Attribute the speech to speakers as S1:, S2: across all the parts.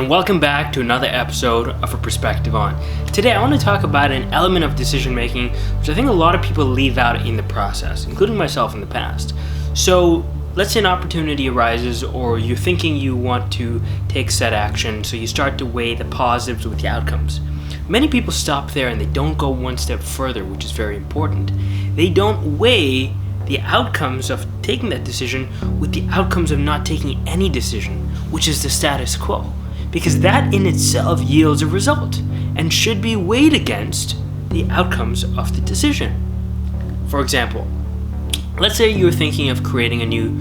S1: and welcome back to another episode of A Perspective On. Today I want to talk about an element of decision making which I think a lot of people leave out in the process, including myself in the past. So let's say an opportunity arises, or you're thinking you want to take set action, so you start to weigh the positives with the outcomes. Many people stop there and they don't go one step further, which is very important. They don't weigh the outcomes of taking that decision with the outcomes of not taking any decision, which is the status quo, because that in itself yields a result and should be weighed against the outcomes of the decision. For example, let's say you're thinking of creating a new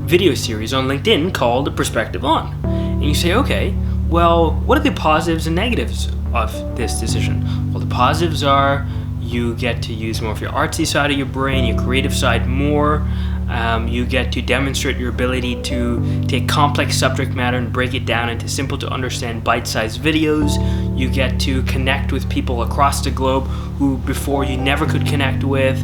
S1: video series on LinkedIn called A Perspective On, and you say, okay, well, what are the positives and negatives of this decision? Well, the positives are you get to use more of your artsy side of your brain, your creative side more. You get to demonstrate your ability to take complex subject matter and break it down into simple to understand bite-sized videos. You get to connect with people across the globe who before you never could connect with.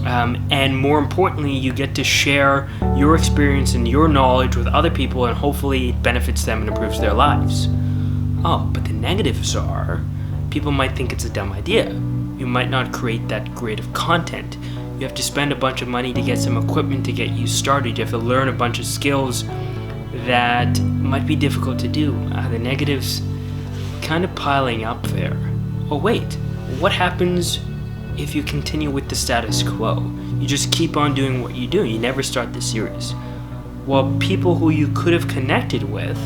S1: And more importantly, you get to share your experience and your knowledge with other people, and hopefully it benefits them and improves their lives. Oh, but the negatives are, people might think it's a dumb idea. You might not create that creative content. You have to spend a bunch of money to get some equipment to get you started. You have to learn a bunch of skills that might be difficult to do. The negatives kind of piling up there. Oh wait, what happens if you continue with the status quo? You just keep on doing what you do. You never start the series. Well, people who you could have connected with,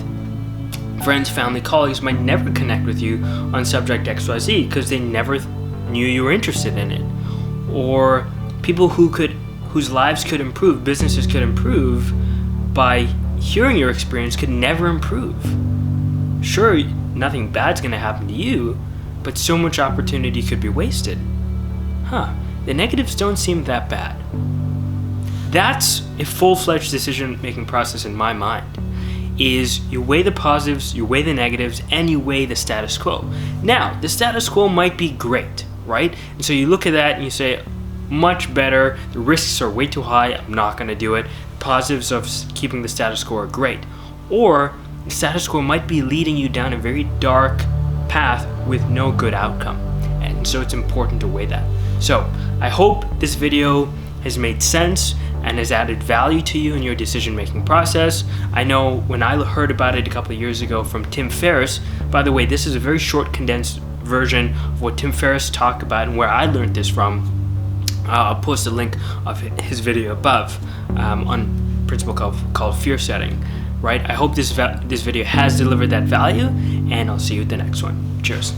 S1: friends, family, colleagues, might never connect with you on subject XYZ because they never knew you were interested in it. Or people whose lives could improve, businesses could improve by hearing your experience could never improve. Sure, nothing bad's going to happen to you, but so much opportunity could be wasted. The negatives don't seem that bad. That's a full-fledged decision-making process in my mind. Is you weigh the positives, you weigh the negatives, and you weigh the status quo. Now, the status quo might be great, right? And so you look at that and you say, much better, the risks are way too high, I'm not going to do it. The positives of keeping the status quo are great. Or the status quo might be leading you down a very dark path with no good outcome. And so it's important to weigh that. So I hope this video has made sense and has added value to you in your decision-making process. I know when I heard about it a couple of years ago from Tim Ferriss, by the way, this is a very short, condensed version of what Tim Ferriss talked about and where I learned this from. I'll post a link of his video above on a principle called fear setting. Right? I hope this video has delivered that value, and I'll see you at the next one. Cheers.